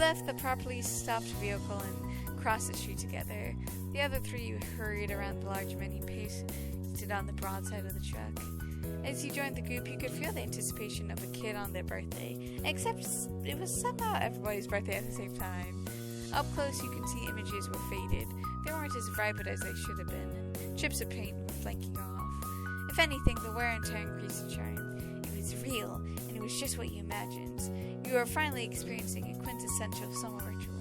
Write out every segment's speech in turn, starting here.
left the properly stopped vehicle and crossed the street together. The other three hurried around the large menu pasted on the broadside of the truck. As you joined the group, you could feel the anticipation of a kid on their birthday, except it was somehow everybody's birthday at the same time. Up close, you could see images were faded. They weren't as vibrant as they should have been. Chips of paint were flanking off. If anything, the wear and tear increased the charm. It was real, and it was just what you imagined. You were finally experiencing a quintessential summer ritual.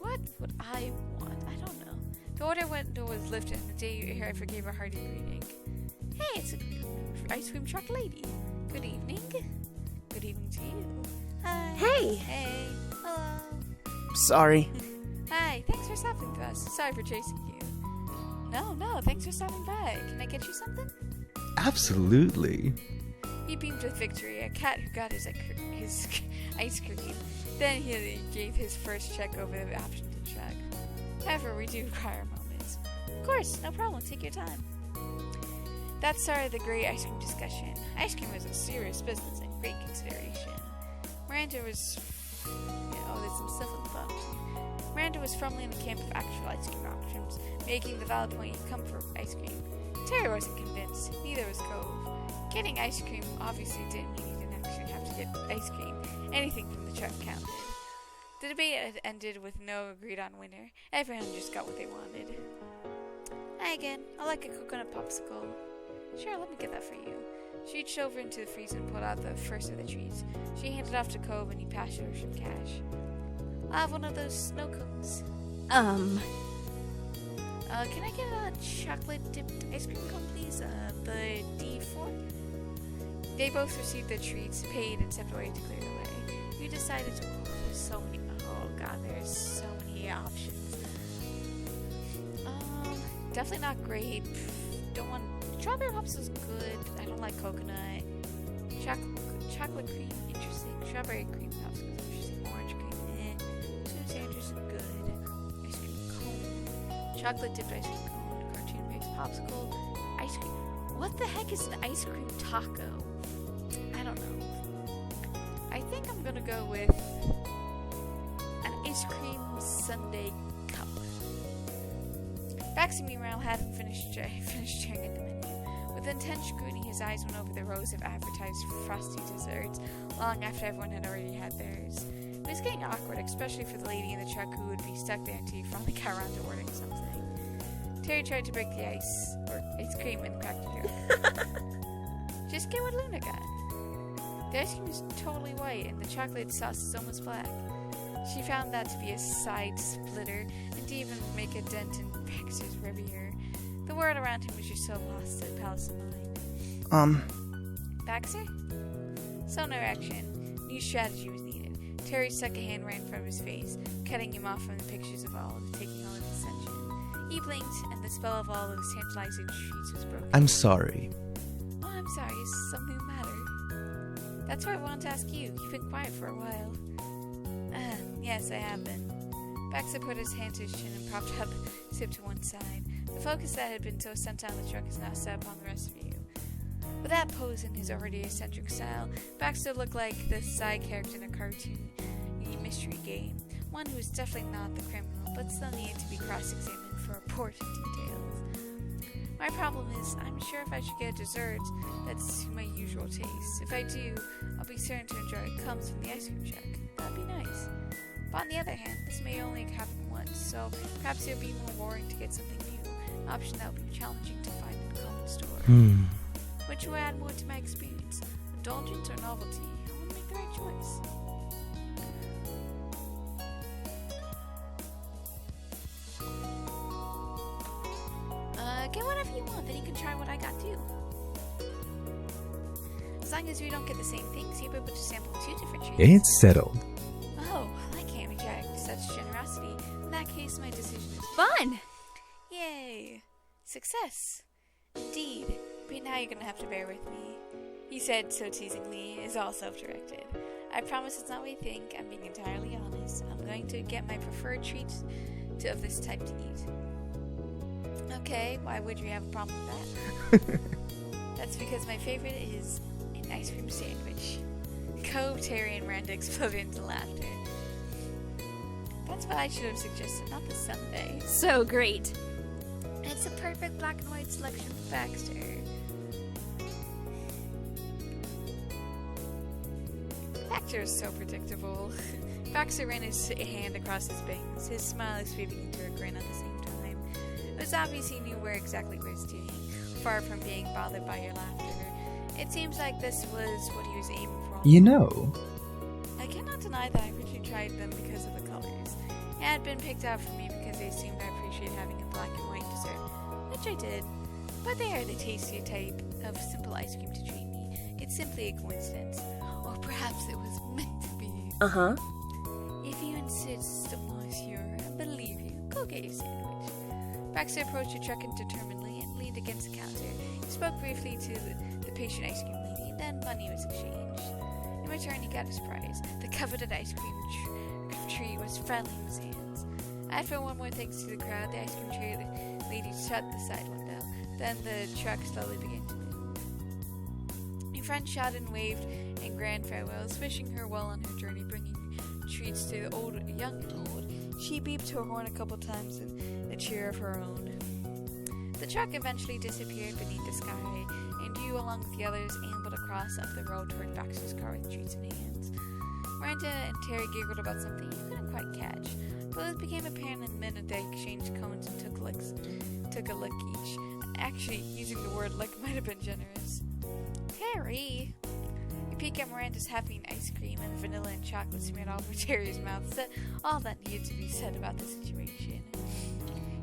What would I want? I don't know. The order window was lifted, and the day I forgave a hearty greeting. Hey, it's an ice cream truck lady. Good evening. Good evening to you. Hi. Hey. Hey. Hello. Sorry. Hi. Thanks for stopping with us. Sorry for chasing you. No. Thanks for stopping by. Can I get you something? Absolutely. He beamed with victory. A cat who got his ice cream. Then he gave his first check over the option to check. However, we do require moments. Of course, no problem. Take your time. That started the great ice cream discussion. Ice cream was a serious business and great consideration. Miranda was... there's some stuff on the bottom. Miranda was firmly in the camp of actual ice cream options, making the valid point he'd come for ice cream. Terry wasn't convinced. Neither was Cove. Getting ice cream obviously didn't mean he didn't actually have to get ice cream. Anything from the truck counted. The debate had ended with no agreed-on winner. Everyone just got what they wanted. Hi again. I'd like a coconut popsicle. Sure, let me get that for you. She reached over into the freezer and pulled out the first of the treats. She handed off to Cove and he passed her some cash. I'll have one of those snow cones. Um, Can I get a chocolate-dipped ice cream cone, please? The D4? They both received their treats, paid, and stepped away to clear the way. You decided to... there's so many... oh, God, there's so many options. Definitely not grape. Don't want... strawberry popsicle's good. I don't like coconut. Chocolate cream, interesting. Strawberry cream popsicle, interesting. Orange cream, Two sandwiches is good. Ice cream cone. Chocolate dipped ice cream cone. Cartoon based popsicle. Ice cream. What the heck is an ice cream taco? I don't know. I think I'm gonna go with an ice cream sundae cup. Baxter, meanwhile, hadn't finished staring at the menu. With intense scrutiny, his eyes went over the rows of advertised frosty desserts long after everyone had already had theirs. It was getting awkward, especially for the lady in the truck who would be stuck there until you finally got around to ordering something. Terry tried to break the ice cream and cracked a joke. Just get what Luna got. The ice cream is totally white and the chocolate sauce is almost black. She found that to be a side splitter and didn't even make a dent in Baxter's rear. The world around him was just so lost to the palace of mind. Baxter? So no action. New strategy was needed. Terry stuck a hand right in front of his face, cutting him off from the pictures of Olive, taking all of his attention. He blinked, and the spell of Olive's tantalizing treats was broken. I'm sorry. Oh, I'm sorry. Is something the matter? That's why I wanted to ask you. You've been quiet for a while. Yes, I have been. Baxter put his hand to his chin and propped up his hip to one side. The focus that had been so sent on the truck is now set upon the rest of you. With that pose in his already eccentric style, Baxter looked like the side character in a cartoon mystery game. One who is definitely not the criminal, but still needed to be cross-examined for important details. My problem is, I'm sure if I should get a dessert that's my usual taste. If I do, I'll be certain to enjoy what comes from the ice cream truck. That'd be nice. But on the other hand, this may only happen once, so perhaps it would be more boring to get something new, an option that would be challenging to find in a common store. Which will add more to my experience, indulgence or novelty. I want to make the right choice. Get whatever you want, then you can try what I got too. As long as we don't get the same things, you'll be able to sample 2 different treats. It's settled. Oh, I can't reject such generosity. In that case, my decision is fun! Yay! Success! Indeed. But now you're gonna have to bear with me. He said so teasingly, is all self-directed. I promise it's not what you think. I'm being entirely honest. I'm going to get my preferred treats of this type to eat. Okay, why would you have a problem with that? That's because my favorite is an ice cream sandwich. Cove, Terry, and Miranda exploded into laughter. That's what I should have suggested, not the Sunday. So great. It's a perfect black and white selection of Baxter. Baxter is so predictable. Baxter ran his hand across his bangs, his smile sweeping into a grin at the same time. It was obvious he knew exactly where he was steering, far from being bothered by your laughter. It seems like this was what he was aiming for. You know, I cannot deny that I originally tried them because of the colors. It had been picked out for me because they assumed I appreciate having a black and white dessert, which I did. But they are the tastier type of simple ice cream to treat me. It's simply a coincidence. Or perhaps it was meant to be. Uh-huh. If you insist, monsieur, I believe you. Go get your sandwich. Baxter approached the truck determinedly and leaned against the counter. He spoke briefly to the patient ice cream lady, and then money was exchanged. In return, he got his prize. The coveted ice cream tree was friendly in his hands. After one more thanks to the crowd, the ice cream tree lady shut the side window. Then the truck slowly began to move. My friend shouted and waved in grand farewells, wishing her well on her journey, bringing treats to young and old. She beeped her horn a couple times in a cheer of her own. The truck eventually disappeared beneath the sky, and you, along with the others, ambled across up the road toward Baxter's car with treats in hands. Miranda and Terry giggled about something you couldn't quite catch, but it became apparent in a minute they exchanged cones and took a lick each. Actually, using the word lick might have been generous. Terry! You peek at Miranda's having ice cream and vanilla and chocolate smeared all over Terry's mouth said all that needed to be said about the situation.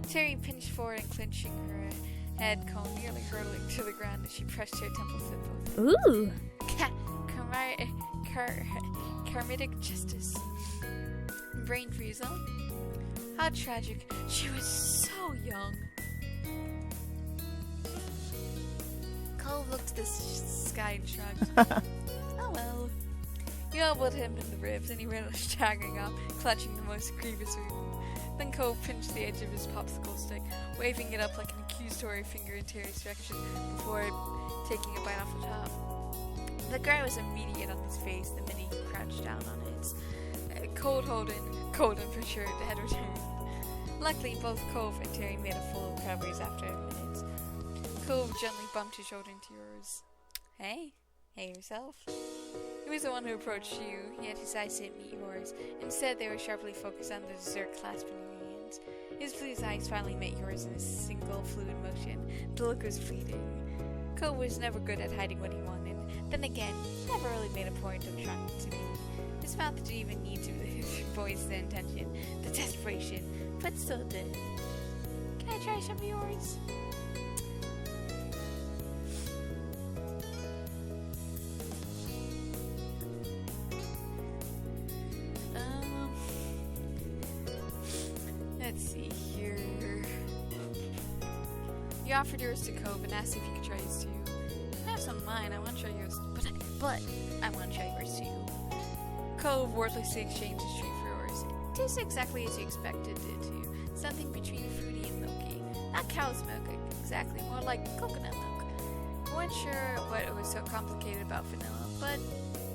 Terry pinched forward and clenching her head cone, nearly hurtling to the ground as she pressed her temples with both. Ooh. Karmitic justice. Brain freeze, huh? How tragic. She was so young. Cove looked to the sky and shrugged. Oh well. You elbowed him in the ribs and he ran staggering off, clutching the most grievous wound. Then Cove pinched the edge of his popsicle stick, waving it up like an accusatory finger in Terry's direction before taking a bite off the top. The grin was immediate on his face the minute he crouched down on it. Golden for sure, had returned. Luckily, both Cove and Terry made a full recoveries after a minute. Cove gently bumped his shoulder into yours. Hey yourself. He was the one who approached you, yet his eyes didn't meet yours. Instead, they were sharply focused on the dessert clasped in your hands. His blue eyes finally met yours in a single fluid motion. The look was fleeting. Cove was never good at hiding what he wanted. Then again, he never really made a point of trying to be. His mouth didn't even need to voice the intention, the desperation, but still did. Can I try some of yours? Let's see here. You offered yours to Cove and asked if you could try his too. I have some of mine. I want to try yours, but I want to try yours too. Cove wordlessly exchanged his treat for yours. It tastes exactly as you expected it to. Something between fruity and milky. Not cow's milk, exactly. More like coconut milk. We weren't sure what was so complicated about vanilla, but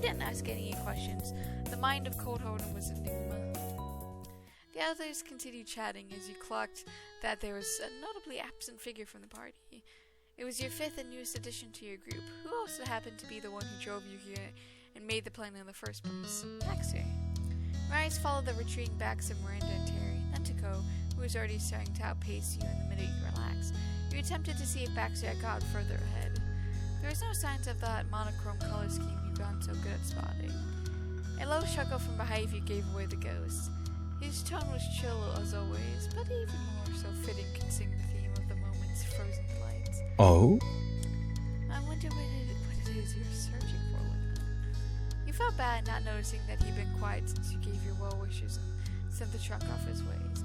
didn't ask any questions. The mind of Cold Holden was an enigma. The others continued chatting as you clocked that there was a notably absent figure from the party. It was your fifth and newest addition to your group, who also happened to be the one who drove you here and made the plan in the first place, Baxter. Your eyes followed the retreating backs of Miranda and Terry, then to Cove, who was already starting to outpace you in the minute you relaxed. You attempted to see if Baxter had got further ahead. There was no signs of that monochrome color scheme you'd gotten so good at spotting. A low chuckle from behind you gave away the ghost. His tone was chill as always, but even more so fitting considering the theme of the moment's frozen delights. Oh? I wonder what it is you're searching for with him. You felt bad not noticing that he'd been quiet since you gave your well wishes and sent the truck off his ways.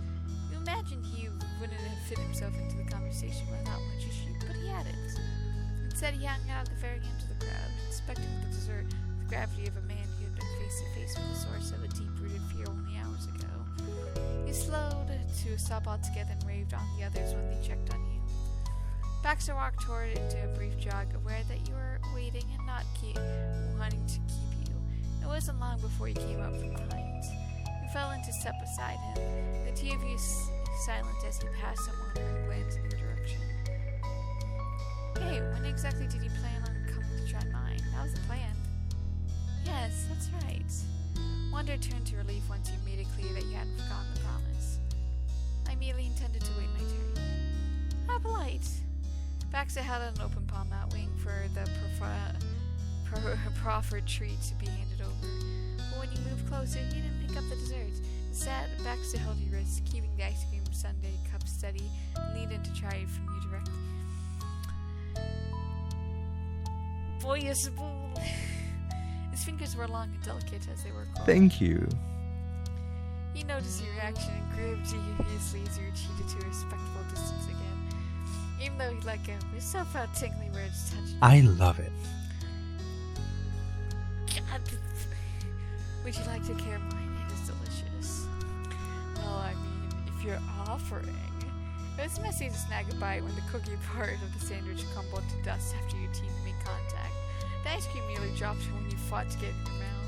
You imagined he wouldn't have fit himself into the conversation without much issue, but he hadn't. Instead, he hung out at the very end of the crowd, inspecting the dessert with the gravity of a man who had been face to face with the source of a deep-rooted fear only hours ago. He slowed to a stop altogether and raved on the others when they checked on you. Baxter walked toward into a brief jog, aware that you were waiting and not wanting to keep you. It wasn't long before he came up from behind. You fell into step beside him. The two of you silent as he passed someone and glanced in your direction. Hey, when exactly did he plan on coming to try mine? That was the plan. Yes, that's right. Wonder turned to relief once you made it clear that you hadn't forgotten the promise. I merely intended to wait my turn. How polite. Baxter held out an open palm, not waiting for the proffered treat to be handed over. But when you moved closer, he didn't pick up the dessert. Instead, Baxter held your wrist, keeping the ice cream sundae cup steady, and leaned in to try it from you directly. Boy, you spoon. His fingers were long and delicate as they were clawed. Thank you. He noticed your reaction and gripped deviously as you retreated to a respectful distance again. Even though he let go, it still felt tingly where it's touching. I love it. God. Would you like to care mine? It is delicious. Well, I mean, if you're offering. It was messy to snag a bite when the cookie part of the sandwich crumbled to dust after your teeth made contact. The ice cream nearly dropped when you fought to get it in your mouth.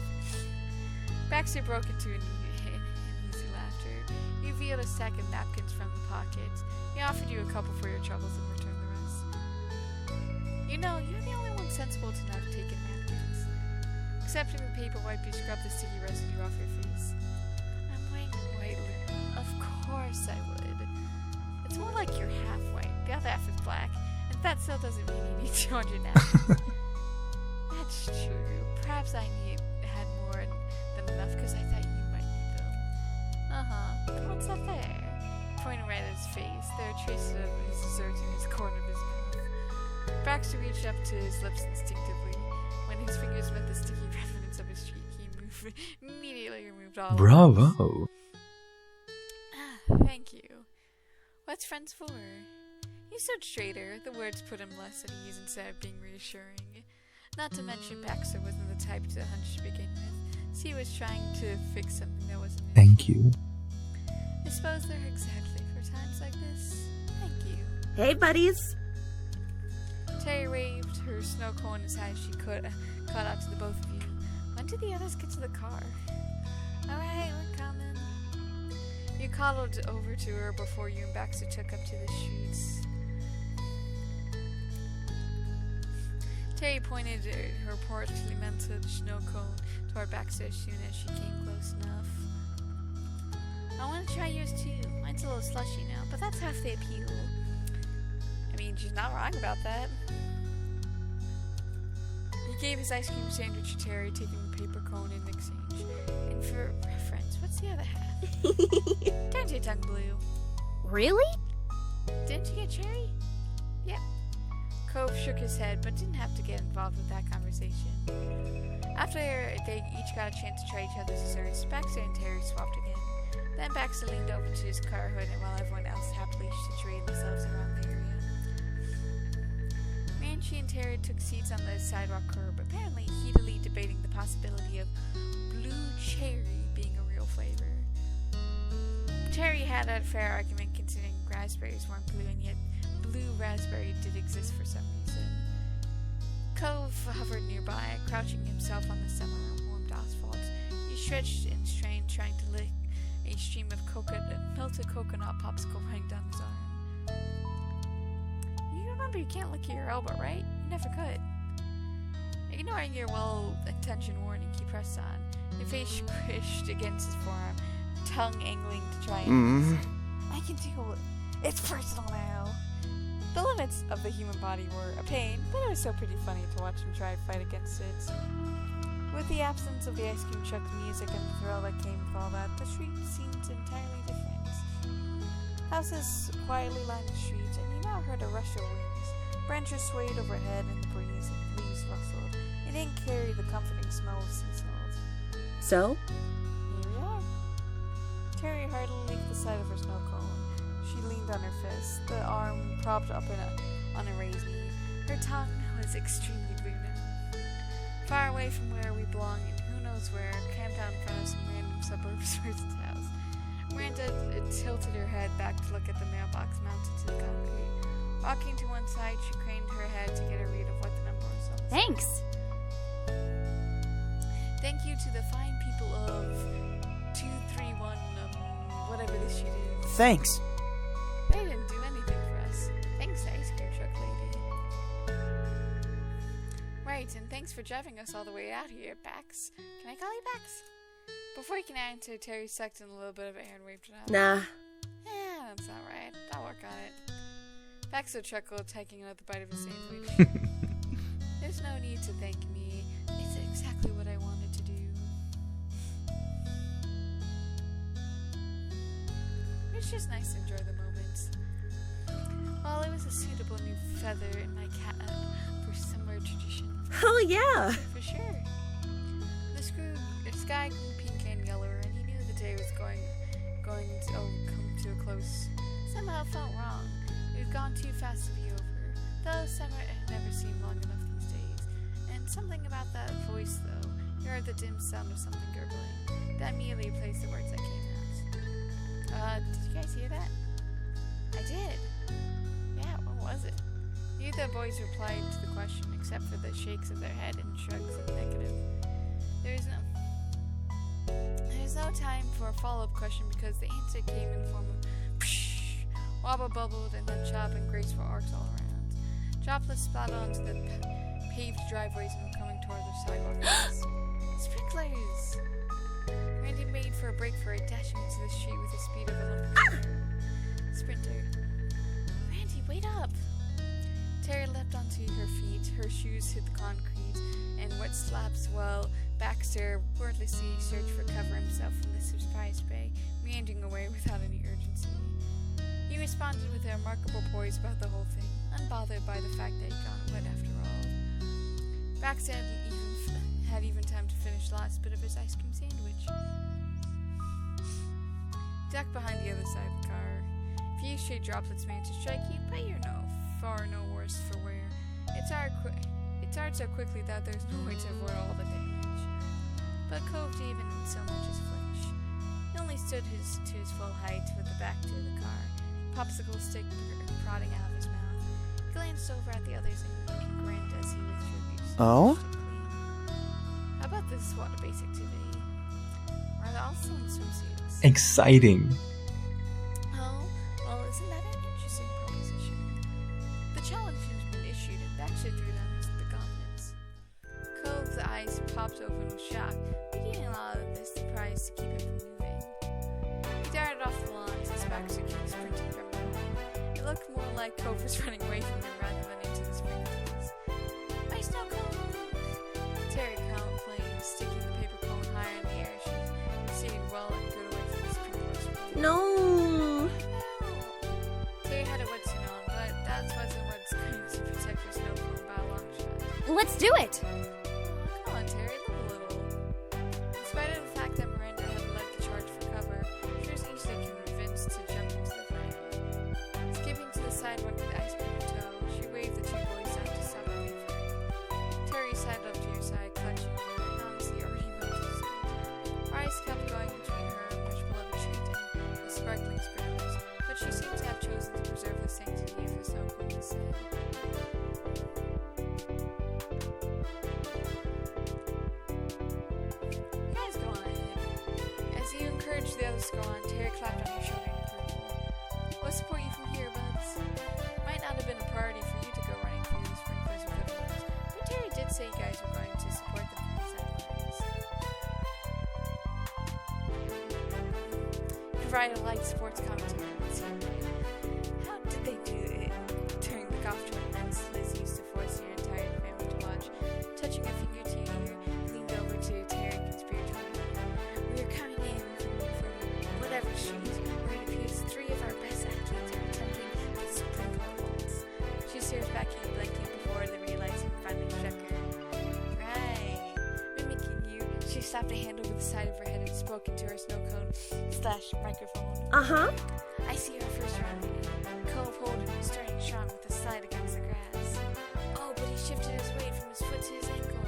Baxter broke into an easy laughter. He revealed a stack of napkins from the pocket. He offered you a couple for your troubles and returned the rest. You know, you're the only one sensible to not have taken napkins. Except in the paper wipe, you scrub the sticky residue off your face. I'm wearing white linen. Of course I would. It's more like you're half white. The other half is black. And that still doesn't mean you need 200 napkins. That's true. Perhaps I had more than enough because I thought you might need them. But what's that there? Pointing right at his face. There are traces of his dessert in his corner of his mouth. Baxter reached up to his lips instinctively. When his fingers met the sticky remnants of his cheek, he immediately removed all Bravo. of them. Thank you. What's friends for? You said traitor. The words put him less at ease instead of being reassuring. Not to mention Baxter wasn't the type to hunch to begin with, so he was trying to fix something that wasn't it. Thank you. I suppose they're exactly for times like this. Thank you. Hey, buddies. Terry waved her snow cone as high as she could, called out to the both of you. When did the others get to the car? Alright, we're coming. You called over to her before you and Baxter took up to the streets. Terry pointed her portly mented snow cone toward Baxter as soon as she came close enough. I want to try yours too. Mine's a little slushy now, but that's half the appeal. I mean, she's not wrong about that. He gave his ice cream sandwich to Terry, taking the paper cone in exchange. And for reference, what's the other half? Turn your tongue blue. Really? Didn't you get cherry? Yep. Cove shook his head, but didn't have to get involved with that conversation. After they each got a chance to try each other's desserts, Baxter and Terry swapped again. Then Baxter leaned over to his car hood while everyone else happily situated themselves around the area. Manchi and Terry took seats on the sidewalk curb, apparently heatedly debating the possibility of blue cherry being a real flavor. Terry had a fair argument considering raspberries weren't blue, and yet blue raspberry did exist for some reason. Cove hovered nearby, crouching himself on the summer-warmed asphalt. He stretched and strained, trying to lick a stream of melted coconut popsicle running down his arm. You remember you can't lick your elbow, right? You never could. Ignoring your well-intentioned warning, he pressed on. His face squished against his forearm, tongue angling to try and I can deal with it. It's personal now. The limits of the human body were a pain, but it was so pretty funny to watch him try to fight against it. With the absence of the ice cream truck music and the thrill that came with all that, the street seemed entirely different. Houses quietly lined the street, and you now heard a rush of wings. Branches swayed overhead in the breeze, and leaves rustled. It didn't carry the comforting smell of sea salt. So? Here we are. Terry hardly leaped the side of her snow cone. She leaned on her fist, the arm propped up on a raised knee. Her tongue was extremely blue now. Far away from where we belong, and who knows where, camped out in front of some random suburbs person's house. Miranda tilted her head back to look at the mailbox mounted to the concrete. Walking to one side, she craned her head to get a read of what the number was on the Thanks. Thank you to the fine people of 231, whatever this shit is. Thanks. They didn't do anything for us. Thanks, ice cream truck lady. Right, and thanks for driving us all the way out here, Bax. Can I call you Bax? Before you can answer, Terry sucked in a little bit of air and waved it out. Nah. Yeah, that's alright. I'll work on it. Baxter chuckled, taking another bite of his sandwich. There's no need to thank me. It's exactly what I wanted to do. It's just nice to enjoy the moments. Well, it was a suitable new feather in my cap for summer tradition. Oh, yeah. For sure. The sky grew pink and yellower, and he knew the day was going to come to a close. Somehow it felt wrong. It had gone too fast to be over. Though summer had never seemed long enough these days. And something about that voice, though. You heard the dim sound of something gurgling. That immediately replaced the words that came out. Did you guys hear that? I did. Yeah, what was it? Neither boys replied to the question, except for the shakes of their head and shrugs of negative. There was no time for a follow-up question because the answer came in the form of psh, wobble bubbled, and then chop and graceful arcs all around. Droplets splattered onto the paved driveways and were coming toward the sidewalks. Sprinklers! Randy made for a break for it, dashing into the street with the speed of a sprinter. Randy, wait up! Terry leapt onto her feet. Her shoes hit the concrete, and wet slaps while Baxter wordlessly searched for cover himself from the surprise bay, meandering away without any urgency. He responded with a remarkable poise about the whole thing, unbothered by the fact that he'd gone wet after all. Baxter had even time to finish the last bit of his ice cream sandwich. Ducked behind the other side of the car. Few stray droplets managed to strike you, but you're far no worse for wear. It's hard so quickly that there's no way to avoid all the damage. But Cove didn't even so much as flinch. He only stood to his full height with the back to the car, popsicle stick prodding out of his mouth. He glanced over at the others and grinned as he withdrew his Oh? How about this water-based activity? Are they all still in swimsuits? Exciting. Oh, well, isn't that an interesting proposition? The challenge has been issued, and Baxter threw down the gauntlets. Cove's eyes popped open with shock, but he didn't allow this surprise to keep him from moving. He darted off the lawn as Baxter came sprinting from behind. It looked more like Cove was running away from him rather than into the sprinklers. My snow cone! Terry complained, sticking the paper cone higher in the air. She stayed well and good away from the sprinklers. No. Terry had a wetsuit on, but that wasn't what's going to protect her snow cone by a long shot. Let's do it. Oh, come on, Terry, live a little. In spite of the fact that Miranda had led the charge for cover, she was easily convinced to jump into the fray. Skipping to the sidewalk with ice cream in tow, she waved the two boys out to stop and wait for her. Terry sidled up to her side, clutching her, honestly already melted. Her eyes kept going between her much beloved treat and the sparkling sprinklers, but she seemed to have chosen to preserve the sanctity of her snow cone instead. You guys go on ahead. As you encouraged the others to go on, Terry clapped on your shoulder in approval. We'll support you from here, buds. Might not have been a priority for you to go running through the sprinklers with everyone else, but Terry did say you guys were going to support them from the sidelines. Provide a light sports commentary on the scene. How did they do it during the golf tournaments Liz used to force your entire family to watch? Touching a finger to your ear, leaned over to Terry conspiratorially. We are coming in from whatever street where it appears three of our best athletes are attempting the sprinkler waltz. She stares back at you blankly before the realizing finally struck her. Right. Mimicking you, she slapped a hand over the side of her head and spoke into her snow cone / microphone. Uh-huh. I see our first round lead. Cove holding and starting strong with a slide against the grass. Oh, but he shifted his weight from his foot to his ankle.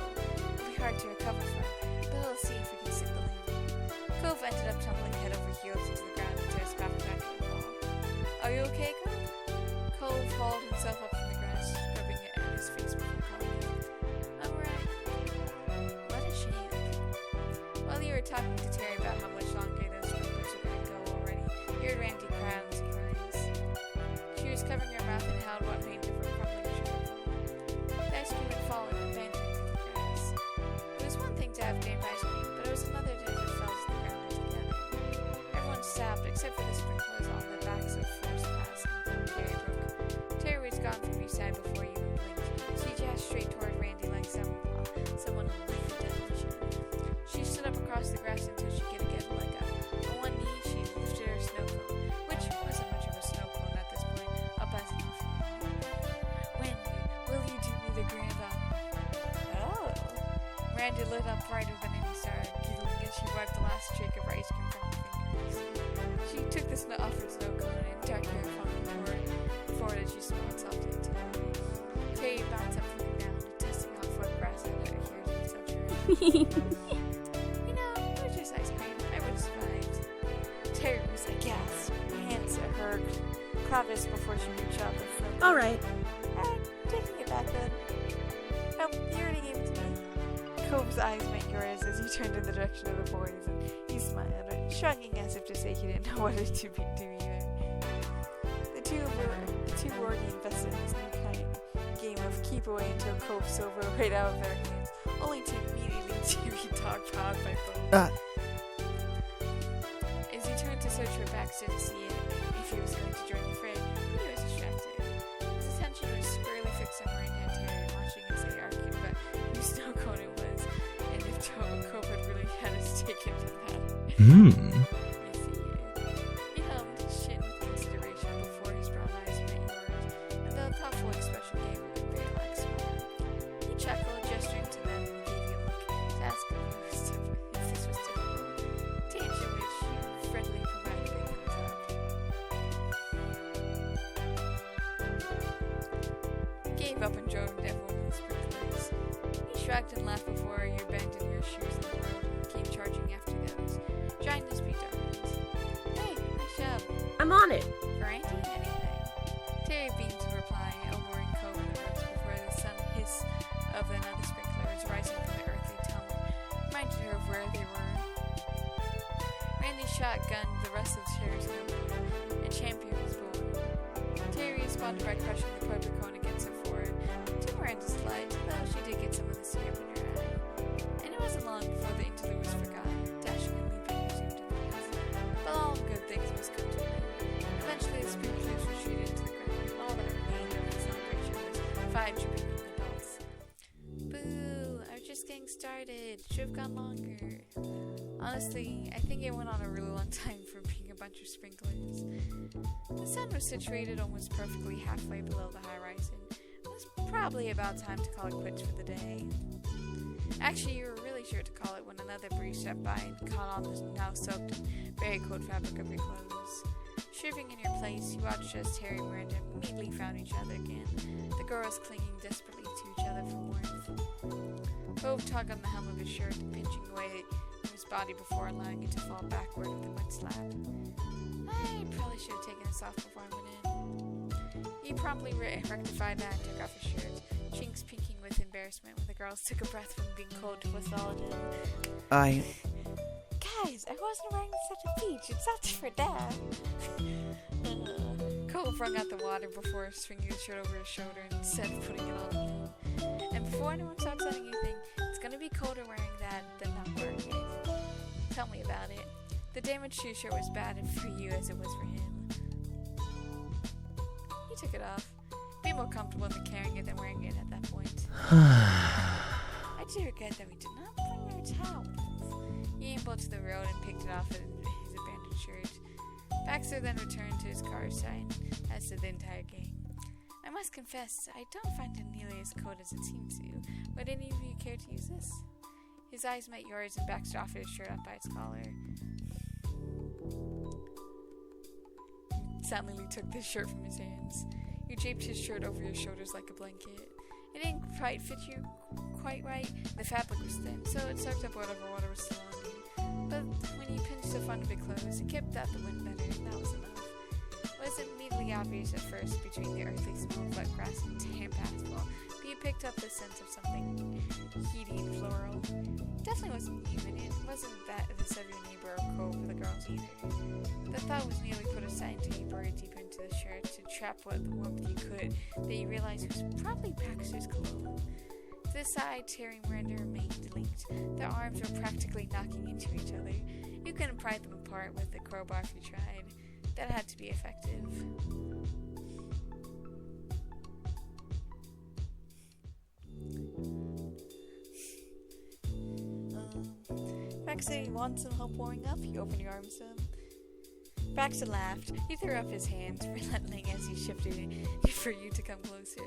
It'll be hard to recover from, but we'll see if we can stick the landing. Cove ended up tumbling head over heels into the ground and tears back in the fall. Are you okay, Cove? Cove hauled himself up from the grass, rubbing it at his face before calling out. Alright. What a shame. talking to Terry about how much longer those sprinklers are going to go already, he heard Randy cry on the surprise. She was covering her mouth and held what remained of her crumbling sugar bowl. The ice cream had fallen and abandoned into the grass. It was one thing to have game ice cream, but it was another to have it fell to the ground altogether. Everyone stopped except for the sprinklers on the backs of Force Pass and Terry Brook. Terry was gone from your side before you even blinked. She dashed straight toward Randy like someone who lived for television. She stood up across the grass until she could get a leg up. On one knee, she lifted her snow cone, which wasn't much of a snow cone at this point, up as an offering. When will you do me the grand honor? Oh. Randy lit up brighter than any star, giggling as she wiped the last streak of ice cream from her fingers. She took the offered snow cone and darted her phone forward as she smiled softly to her. Terry bounced up from the ground, dusting off what grass had her ears and so true. You know, it was just ice cream. I would have survived. Terry was aghast, her hands at her clavius before she reached out the front. Alright. I'm taking it back then. Nope, you already gave it to me. Cove's eyes met yours as he turned in the direction of the boys, and he smiled, shrugging as if to say he didn't know what to do either. The two already invested in this new kind game of keep away until Cove silver right out of their hands, only to immediately be dog-pawed by both. As he turned to search for Baxter to see if he was going to join the fray, he was distracted. His attention was squarely fixed on Miranda and Terry, watching as they argued about whose snow cone it was, and if Cove had really had a stake in the matter. He hummed his chin with consideration before his brown eyes met yours, and the thoughtful expression gave him a very light smile. He chuckled, gesturing to them, and gave you a look to ask if this was difficult, to answer which you friendly provided a thumbs up. Gave up and drove everyone with sprinklers. He shrugged and laughed before you abandoned your shoes in the road and came charging after those, trying to speak to Arnold. Hey, nice job. I'm on it. For Auntie, anything. Terry beamed to reply, elbowing Cove in the ribs before the sun hiss of another sprinkler was rising from the earthly tone, reminded her of where they were. Randy shotgunned the rest of Terry's notebook. A champion was born. Terry responded by crushing the Quaker cone against her forehead. To Miranda's delight, though she did get some of the syrup in her eye. And it wasn't long before the interlude was forgotten, dashing and leaping resumed in life. But all good things must come to an end. Eventually the sprinklers retreated into the ground, and all that remained of the celebration was 5 dripping young adults. Boo! I was just getting started. Should have gone longer. Honestly, I think it went on a really long time for being a bunch of sprinklers. The sun was situated almost perfectly halfway below the horizon. It was probably about time to call it quits for the day. Actually, you were really sure to call it when another breeze swept by and caught on the now soaked and very cold fabric of your clothes. Shivering in your place, you watched as Terry and Miranda immediately found each other again, the girls clinging desperately to each other for warmth. Cove tugged on the hem of his shirt, pinching away from his body before allowing it to fall backward in the wet slab. I probably should have taken this off before I went in. He promptly rectified that and took off his shirt, cheeks peeking with embarrassment when the girls took a breath from being cold to withhold it. Guys, I wasn't wearing such a beach. It's not for Dad. Cole wrung out the water before swinging his shirt over his shoulder and instead putting it on again. And before anyone starts saying anything, it's gonna be colder wearing that than not wearing it. Tell me about it. The damaged shoe shirt was bad for you as it was for him. He took it off. Be more comfortable in carrying it than wearing it at that point. I do regret that we did not bring our towels. He ambled to the road and picked it off his abandoned shirt. Baxter then returned to his car side, as did the entire gang. I must confess, I don't find it nearly as cold as it seems to. Would any of you care to use this? His eyes met yours and Baxter offered his shirt up by its collar. Silently took the shirt from his hands. You draped his shirt over your shoulders like a blanket. It didn't quite fit you quite right. The fabric was thin, so it soaked up whatever water was still on you. But when you pinched the front of it closed, it kept out the wind better, and that was enough. It wasn't immediately obvious at first between the earthly smell of wet grass and damp asphalt, but you picked up the sense of something heaty and floral. It definitely wasn't human. It wasn't that the girls either. The thought was nearly put aside until you buried deeper into the shirt to trap what warmth you could, that you realized it was probably Baxter's cologne. To the side, Terry and Miranda remained linked. Their arms were practically knocking into each other. You couldn't pry them apart with the crowbar if you tried. That had to be effective. Baxter, you want some help warming up? You open your arms to him. Baxter laughed. He threw up his hands, relenting as he shifted for you to come closer.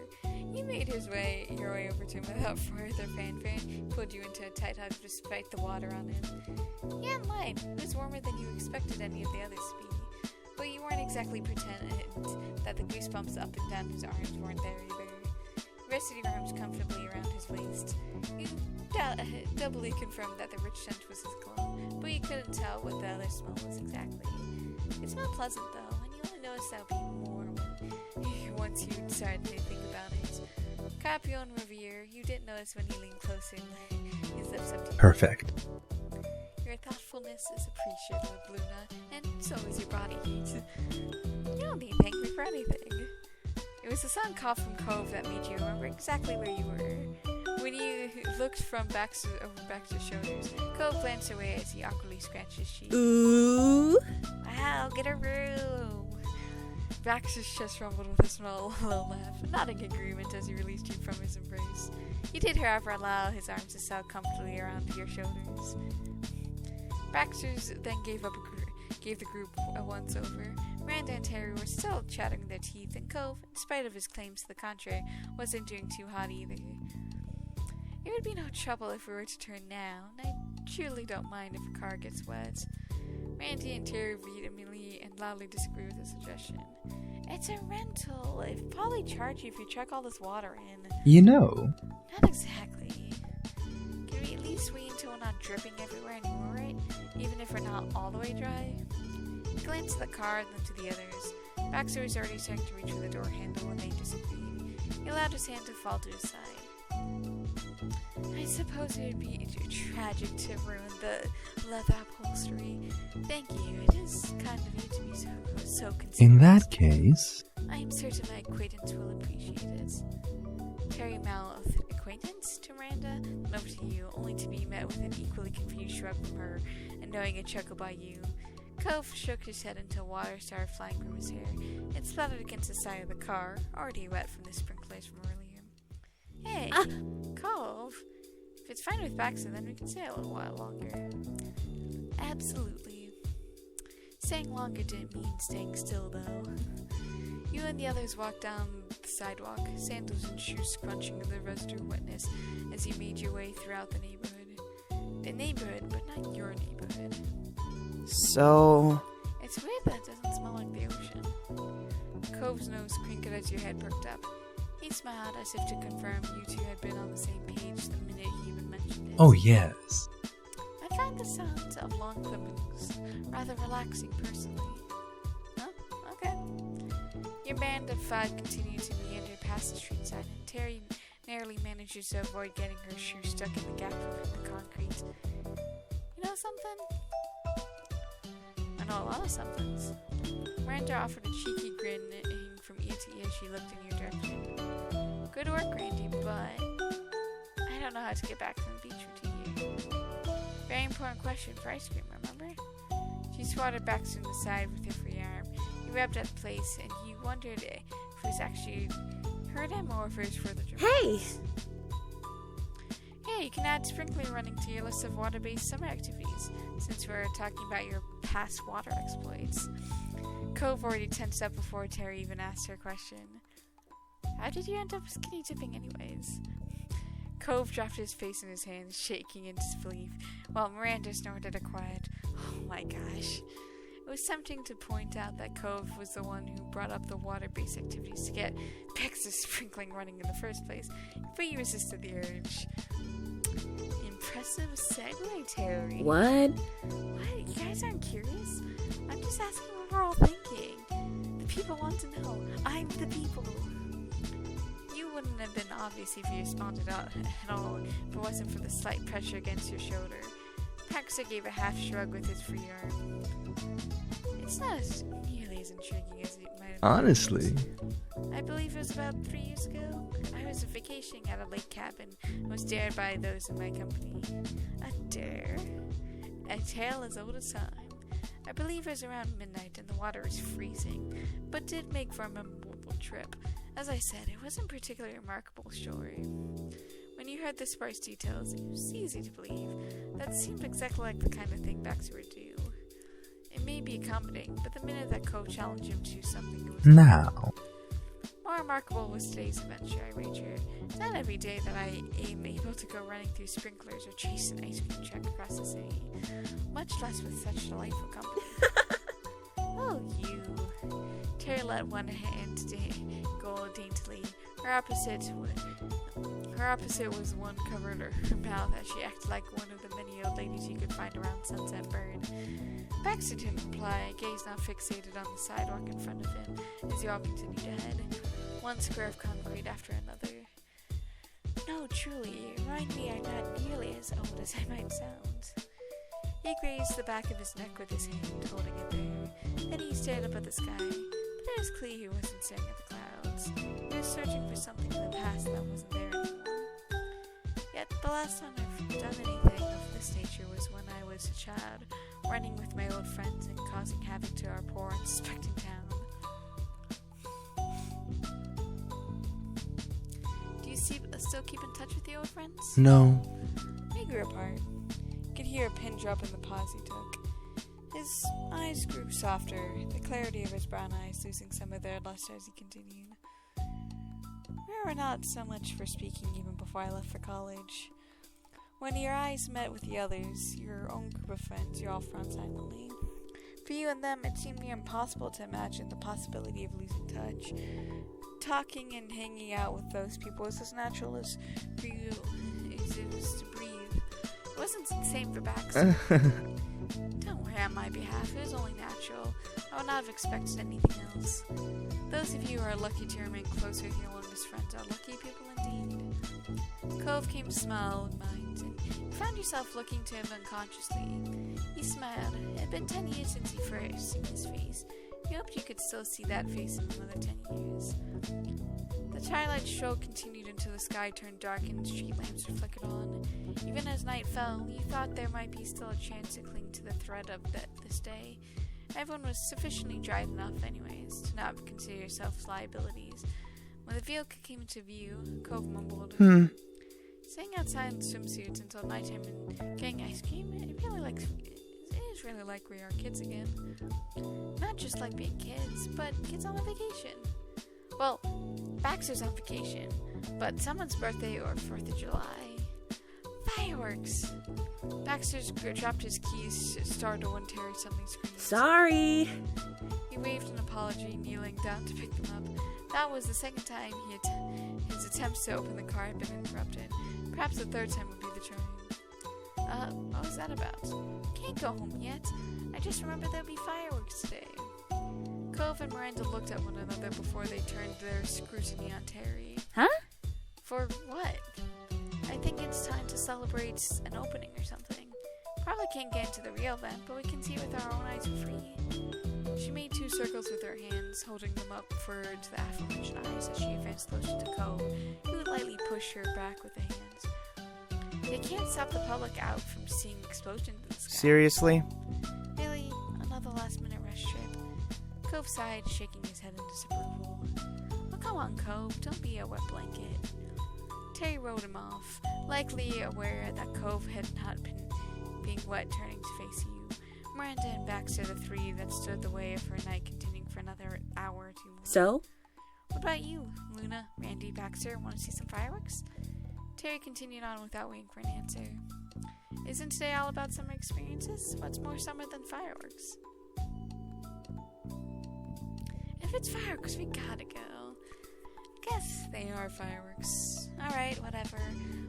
You made your way over to him without further fanfare. He pulled you into a tight hug despite the water on him. You hadn't lied. It was warmer than you expected any of the others to be. But you weren't exactly pretending that the goosebumps up and down his arms weren't there either. You rested your arms comfortably around his waist. You doubly confirmed that the rich scent was his cologne, but you couldn't tell what the other smell was exactly. It smelled pleasant though, and you only noticed that would be more once you started to think about it. Capion Revere, you didn't notice when he leaned closer and his lips up to yours. Perfect. Your thoughtfulness is appreciated, Luna, and so is your body heat. You don't need to thank me for anything. It was the song Cove from Cove that made you remember exactly where you were. When you looked from over Baxter's shoulders, Cove glanced away as he awkwardly scratched his cheek. Ooh. Wow, get a room! Baxter's chest rumbled with a small low laugh, nodding agreement as he released you from his embrace. He did, however, allow his arms to settle comfortably around your shoulders. Baxter's then gave the group a once-over. Miranda and Terry were still chattering their teeth, and Cove, in spite of his claims to the contrary, wasn't doing too hot either. It would be no trouble if we were to turn now, and I truly don't mind if a car gets wet. Randy and Terry vehemently and loudly disagree with the suggestion. It's a rental. It'd probably charge you if you chuck all this water in. You know. Not exactly. Can we at least wait until we're not dripping everywhere and moor it, even if we're not all the way dry? He glanced at the car and then to the others. Baxter was already starting to reach for the door handle when they disagreed. He allowed his hand to fall to his side. I suppose it would be tragic to ruin the leather upholstery. Thank you. It is kind of you to be so considerate. In that case... I am certain my acquaintance will appreciate it. Terry mouthed acquaintance to Miranda, and over to you, only to be met with an equally confused shrug from her, and knowing a chuckle by you. Cove shook his head until water started flying from his hair. It splattered against the side of the car, already wet from the sprinklers from earlier. Hey, Cove. If it's fine with Baxter, then we can stay a little while longer. Absolutely. Staying longer didn't mean staying still, though. You and the others walked down the sidewalk, sandals and shoes scrunching the residue wetness as you made your way throughout the neighborhood. The neighborhood, but not your neighborhood. So... It's weird that it doesn't smell like the ocean. Cove's nose crinkled as your head perked up. He smiled as if to confirm you two had been on the same page the minute he even mentioned it. Oh, yes. I find the sounds of long caboose rather relaxing personally. Huh? Okay. Your band of five continued to meander past the street side, and Terry narrowly manages to avoid getting her shoe stuck in the gap in the concrete. You know something? I know a lot of somethings. Miranda offered a cheeky grin from ear to ear as she looked in your direction. Good work, Randy, but I don't know how to get back from the beach routine. Very important question for ice cream, remember? She swatted Baxter in the side with her free arm. He rubbed at the place, and he wondered if it was actually hurt him or if it was further dramatic. Hey! Yeah, you can add sprinkler running to your list of water-based summer activities, since we're talking about your past water exploits. Cove already tensed up before Terry even asked her question. How did you end up skinny dipping anyways? Cove dropped his face in his hands, shaking in disbelief, while Miranda snorted a quiet, "Oh my gosh." It was tempting to point out that Cove was the one who brought up the water-based activities to get Baxter sprinkling running in the first place, but you resisted the urge. Impressive segue, Terry. What? What? You guys aren't curious? I'm just asking what we're all thinking. The people want to know. I'm the people. You wouldn't have been obvious if you responded at all if it wasn't for the slight pressure against your shoulder. Baxter gave a half shrug with his free arm. It's not as nearly as intriguing as it might have Honestly. been. I believe it was about 3 years ago. I was vacationing at a lake cabin and was dared by those in my company. A dare? A tale as old as time. I believe it was around midnight and the water was freezing, but did make for a memorable trip. As I said, it wasn't a particularly remarkable story. When you heard the sparse details, it was easy to believe. That seemed exactly like the kind of thing Baxter would do. It may be accommodating, but the minute that Cove challenged him to something, it was Now. more remarkable was today's adventure, I wager. It's not every day that I am able to go running through sprinklers or chase an ice cream truck across the city, much less with such delightful company. Oh, you. Terry let one hand go daintily. Her opposite was one covered her mouth as she acted like one of the many old ladies you could find around Sunset Bird. Baxter didn't reply, gaze now fixated on the sidewalk in front of him as they all continued ahead, one square of concrete after another. No, truly, remind me I'm not nearly as old as I might sound. He grazed the back of his neck with his hand, holding it there. Then he stared up at the sky, but it was clear he wasn't staring at the clouds. He was searching for something in the past that wasn't there anymore. Yet, the last time I've done anything of this nature was when I was a child, running with my old friends and causing havoc to our poor, unsuspecting town. Do you still keep in touch with the old friends? No. They grew apart. You could hear a pin drop in the pause he took. His eyes grew softer, the clarity of his brown eyes losing some of their luster as he continued. We were not so much for speaking even before I left for college. When your eyes met with the others, your own group of friends, you all frowned silently. For you and them, it seemed near impossible to imagine the possibility of losing touch. Talking and hanging out with those people was as natural as for you as it was to breathe. It wasn't the same for Baxter. Don't worry on my behalf, it was only natural. I would not have expected anything else. Those of you who are lucky to remain closer with your longest friends are lucky people indeed. Cove came to smile in mind, and you found yourself looking to him unconsciously. He smiled. It had been 10 years since he first seen his face. You hoped you could still see that face in another 10 years. The twilight stroll continued until the sky turned dark and street lamps were flickered on. Even as night fell, you thought there might be still a chance to cling to the thread of this day. Everyone was sufficiently dried enough anyways to not consider yourselves liabilities. When the vehicle came into view, Cove mumbled, Staying outside in swimsuits until nighttime and getting ice cream, it is really like we are kids again. Not just like being kids, but kids on a vacation. Well, Baxter's on vacation, but someone's birthday or 4th of July. Fireworks! Baxter dropped his keys, startled when Terry suddenly screamed. Sorry. He waved an apology, kneeling down to pick them up. That was the second time his attempts to open the car had been interrupted. Perhaps the third time would be the charm. What was that about? Can't go home yet. I just remembered there'll be fireworks today. Cove and Miranda looked at one another before they turned their scrutiny on Terry. Huh? For what? I think it's time to celebrate an opening or something. Probably can't get into the real event, but we can see it with our own eyes for free. She made 2 circles with her hands, holding them up to the aforementioned eyes as she advanced closer to Cove, who would lightly push her back with the hands. They can't stop the public out from seeing explosions in the sky. Seriously? Really? Another last-minute rush trip? Cove sighed, shaking his head in disapproval. Oh, come on, Cove. Don't be a wet blanket. Terry rode him off, likely aware that Cove had not been being wet, turning to face you. Miranda and Baxter, the 3 that stood the way of her night, continuing for another hour or 2 more. So? What about you, Luna, Randy, Baxter? Want to see some fireworks? Terry continued on without waiting for an answer. Isn't today all about summer experiences? What's more summer than fireworks? If it's fireworks, we gotta go. Guess they are fireworks. Alright, whatever.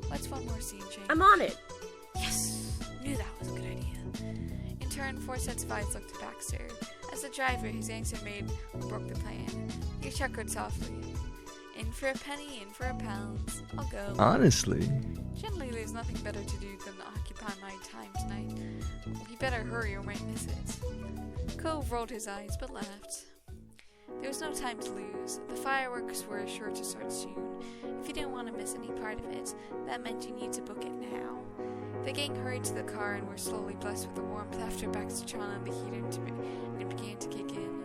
What's one more scene change? I'm on it. Yes! Knew that was a good idea. In turn, 4 sets of eyes looked at Baxter. As the driver, his answer broke the plan. He chuckled softly. In for a penny, in for a pound. I'll go. Honestly. Generally, there's nothing better to do than occupy my time tonight. You better hurry or might miss it. Cove rolled his eyes but laughed. There was no time to lose. The fireworks were sure to start soon. If you didn't want to miss any part of it, that meant you need to book it now. The gang hurried to the car and were slowly blessed with the warmth after Baxter turned on the heater and began to kick in.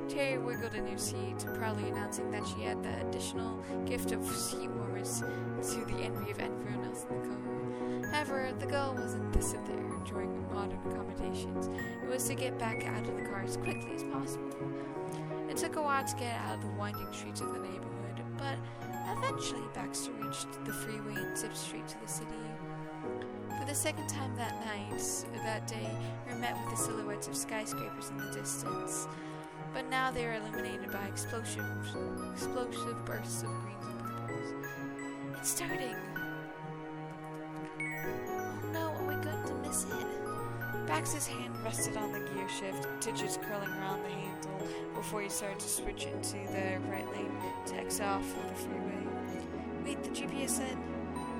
Terry wiggled in her seat, proudly announcing that she had the additional gift of seat warmers to the envy of everyone else in the car. However, the goal wasn't to sit there enjoying modern accommodations. It was to get back out of the car as quickly as possible. It took a while to get out of the winding streets of the neighborhood, but eventually Baxter reached the freeway and zipped straight to the city. For the second time that day, we were met with the silhouettes of skyscrapers in the distance. But now they are illuminated by explosive bursts of greens and purples. It's starting! Oh no, are we going to miss it? Bax's hand rested on the gear shift, digits curling around the handle before he started to switch into the right lane to exit off of the freeway. Wait, the GPS said?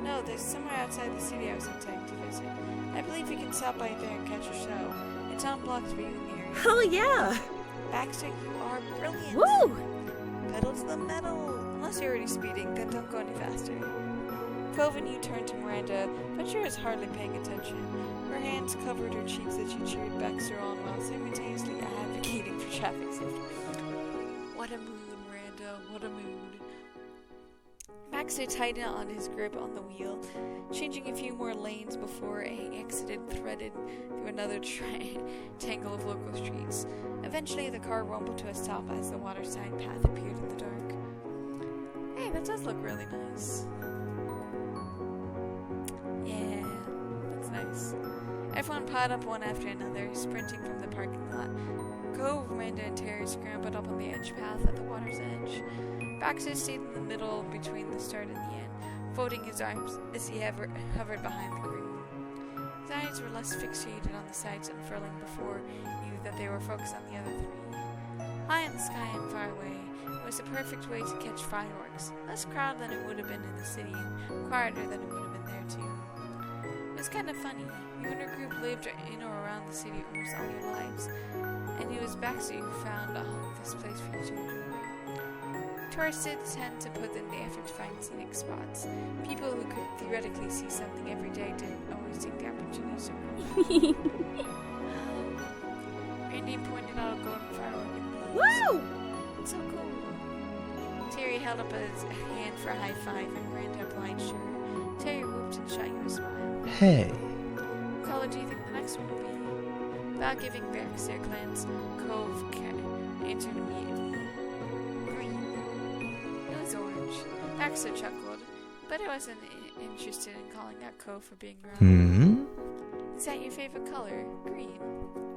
No, there's somewhere outside the city I was intending to visit. I believe we can stop by there and catch a show. It's unblocked viewing area. Hell yeah! Baxter, you are brilliant! Woo! Pedal to the metal! Unless you're already speeding, then don't go any faster. Cove and you turned to Miranda, but she was hardly paying attention. Her hands covered her cheeks as she cheered Baxter on while simultaneously advocating for traffic safety. What a mood, Miranda, what a mood. Baxter tightened on his grip on the wheel, changing a few more lanes before he exited threaded through another tangle of local streets. Eventually, the car rumbled to a stop as the waterside path appeared in the dark. Hey, that does look really nice. Yeah, that's nice. Everyone piled up one after another, sprinting from the parking lot. Cove, Miranda, and Terry scrambled up on the edge path at the water's edge. Baxter stayed in the middle between the start and the end, folding his arms as he hovered behind the crew. His eyes were less fixated on the sights unfurling before he knew that they were focused on the other three. High in the sky and far away, it was the perfect way to catch fireworks, less crowded than it would have been in the city and quieter than it would have been there too. It was kind of funny. You and your group lived in or around the city almost all your lives, and it was Baxter who found this place for you to enjoy. Tourists tend to put in the effort to find scenic spots. People who could theoretically see something every day didn't always take the opportunity to run. Randy pointed out a golden firework in the Woo! It's so cool. Terry held up his hand for a high five and Miranda obliged her. Terry whooped and shot you a smile. Hey. What color do you think the next one will be? Without giving Baxter a glance, Cove answered immediately. Orange. Baxter chuckled, but I wasn't interested in calling out Cove for being wrong. Is that your favorite color? Green.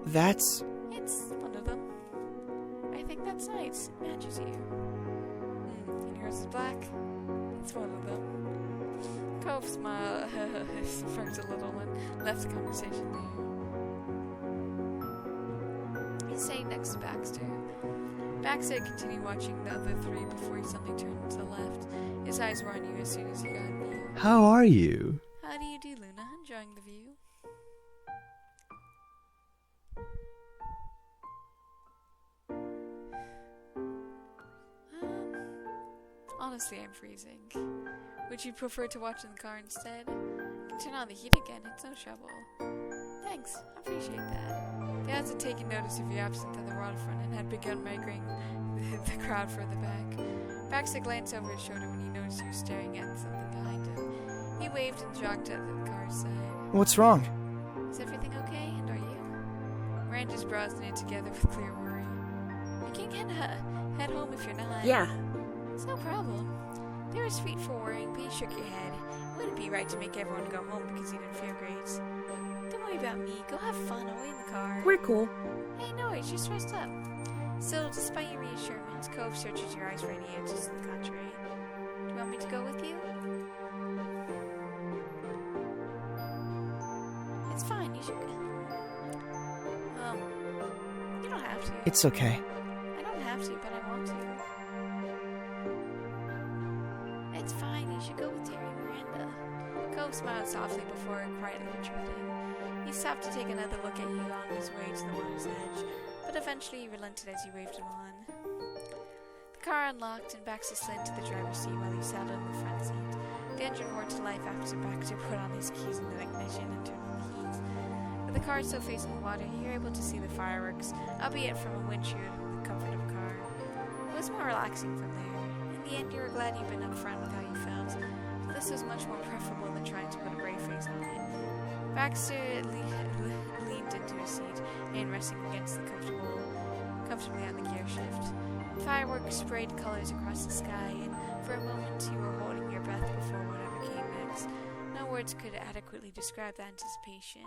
That's... It's one of them. I think that's nice. It matches you. And yours is black? It's one of them. Cove smiled, smirked a little and left the conversation there. He stayed next to Baxter. Baxter continued watching the other three before he suddenly turned to the left. His eyes were on you as soon as he got in view. How are you? How do you do, Luna? Enjoying the view? Honestly, I'm freezing. Would you prefer to watch in the car instead? You can turn on the heat again, it's no trouble. Thanks, I appreciate that. The odds had taken notice of your absence at the waterfront and had begun migrating the crowd further back. Baxter glanced over his shoulder when he noticed you staring at something behind him. He waved and jogged to the car's side. What's wrong? Is everything okay, and are you? Miranda's brows knit together with clear worry. You can head home if you're not. Yeah. It's no problem. They were sweet for worrying, but you shook your head. It wouldn't be right to make everyone go home because you didn't feel great. Don't worry about me. Go have fun away in the car. We're cool. Hey, no worries. You're stressed up. Still, despite your reassurance, Cove searches your eyes for any answers to the contrary. Do you want me to go with you? It's fine. You should go. You don't have to. It's okay. I don't have to, but I want to. It's fine, you should go with Terry and Miranda. Cove smiled softly before quietly retreating. He stopped to take another look at you on his way to the water's edge, but eventually he relented as you waved him on. The car unlocked and Baxter slid into the driver's seat while you sat on the front seat. The engine roared to life after Baxter put on his keys in the ignition and turned on the heat. With the car still facing the water, you were able to see the fireworks, albeit from a windshield in the comfort of a car. It was more relaxing from there. In the end, you were glad you'd been upfront with how you felt. This was much more preferable than trying to put a brave face on it. Baxter leaned into his seat and resting against the comfortably on the gear shift. Fireworks sprayed colors across the sky, and for a moment you were holding your breath before whatever came next. No words could adequately describe the anticipation.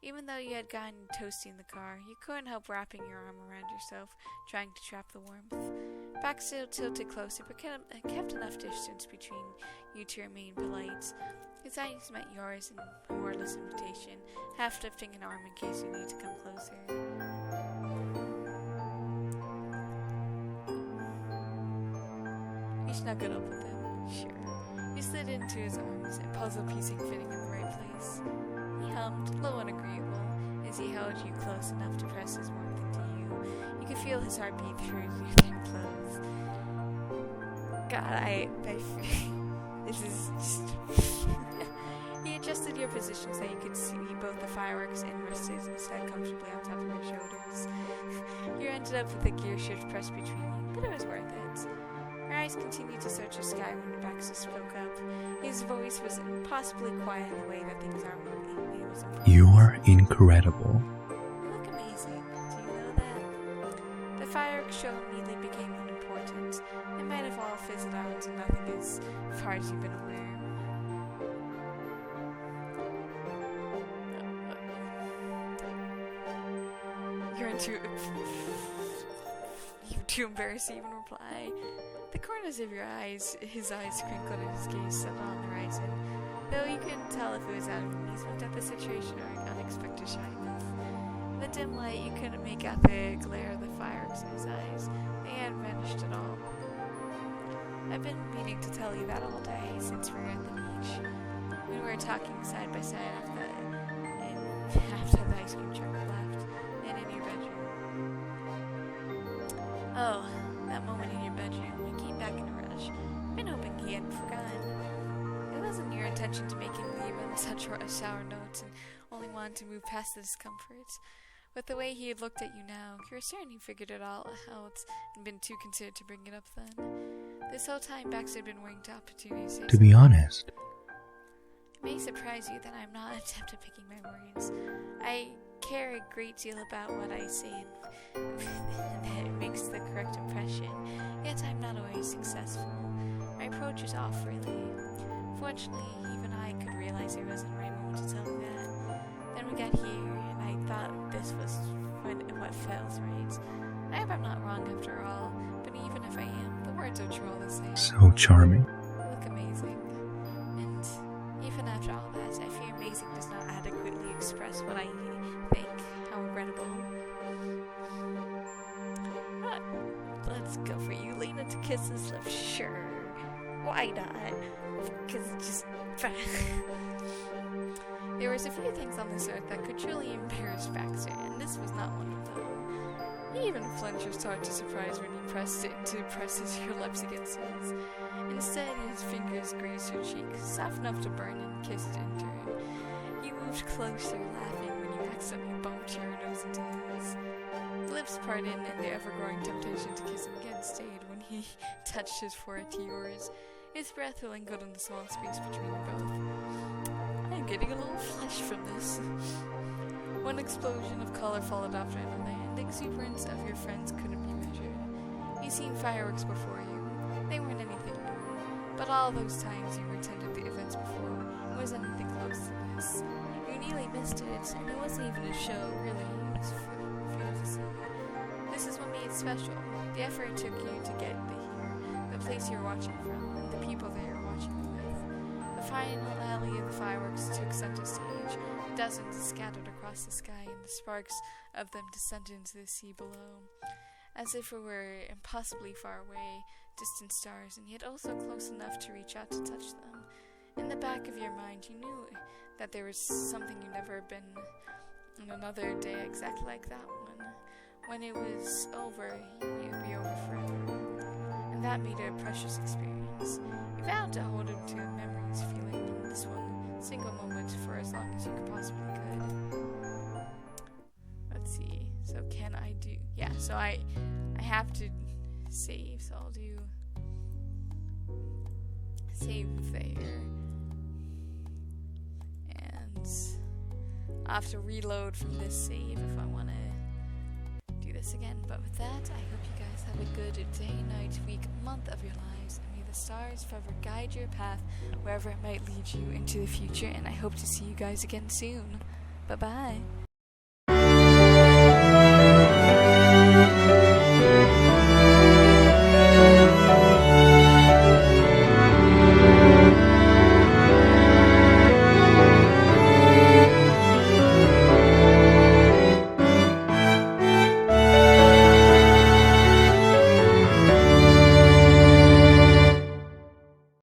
Even though you had gotten toasty in the car, you couldn't help wrapping your arm around yourself, trying to trap the warmth. Baxter tilted closer, but kept enough distance between you to remain polite. His eyes met yours in a wordless invitation, half lifting an arm in case you need to come closer. You snuggled up with him, sure. You slid into his arms, a puzzle piecing fitting in the right place. He hummed, low and agreeable, as he held you close enough to press his warmth into you. You could feel his heartbeat through your thin clothes. God, this is just... He adjusted your position so you could see both the fireworks and rested his head comfortably on top of your shoulders. You ended up with the gear shift pressed between you, but it was worth it. Your eyes continued to search the sky when Baxter spoke up. His voice was impossibly quiet in the way that things are moving. It was impressive. You're incredible. You look amazing. Do you know that? The fireworks show immediately became unimportant. It might have all fizzled out into nothing as far as you've been aware. You're too embarrassed to even reply. The corners of your eyes, his eyes crinkled and his gaze settled on the horizon, though you couldn't tell if it was out of amusement at the situation or unexpected shyness. In the dim light, you couldn't make out the glare of the fireworks in his eyes. They hadn't vanished at all. I've been meaning to tell you that all day since we were at the beach. We were talking side by side after the ice cream truck left, and in your bedroom. Oh, that moment in your bedroom. You came back in a rush. Been hoping he hadn't forgotten. It wasn't your intention to make him leave on such sour notes and only wanted to move past the discomfort. But the way he had looked at you now, you were certain he figured it all out and been too considerate to bring it up then. This whole time, Baxter had been waiting to opportunities. To be honest, it may surprise you that I'm not adept at picking my words. I care a great deal about what I say and that it makes the correct impression, yet I'm not always successful. My approach is off, really. Fortunately, even I could realize it wasn't the right moment to tell you that. Then we got here, and I thought this was what felt right. I hope I'm not wrong after all, but even if I am, the words are true all the same. so charming. You look amazing. And even after all that, I fear amazing does not adequately express what I think. How regrettable. Let's go for you. Lean into kisses. Sure. Why not? Because it's just... There was a few things on this earth that could truly embarrass Baxter, and this was not one of them. He even flinched your start to surprise when you presses your lips against his. Instead, his fingers grazed your cheek, soft enough to burn, and kissed in turn. You moved closer, laughing when you accidentally bumped your nose into his. Lips parted, and the ever-growing temptation to kiss him again stayed when he touched his forehead to yours. His breath lingered in the small space between you both. I'm getting a little flesh from this. One explosion of color followed after another, and the exuberance of your friends couldn't be measured. You've seen fireworks before you. They weren't anything new, but all those times you attended the events before, it was anything close to this. You nearly missed it, and it wasn't even a show, really. It was for you to see. This is what made it special. The effort it took you to get the place you're watching from, and the people that you're watching with. The final alley of the fireworks took center stage. Dozens scattered across the sky, and the sparks of them descended into the sea below, as if it were impossibly far away, distant stars, and yet also close enough to reach out to touch them. In the back of your mind, you knew that there was something you'd never been in another day exactly like that one. when it was over, it would be over forever. And that made it a precious experience. You vowed to hold him to the memories, feeling in this one single moment for as long as you could possibly could. Let's see. So can I do? Yeah. So I have to save. So I'll do save there, and I'll have to reload from this save if I want to do this again. But with that, I hope you guys have a good day, night, week, month of your lives, and may the stars forever guide your path wherever it might lead you into the future. And I hope to see you guys again soon. Bye bye.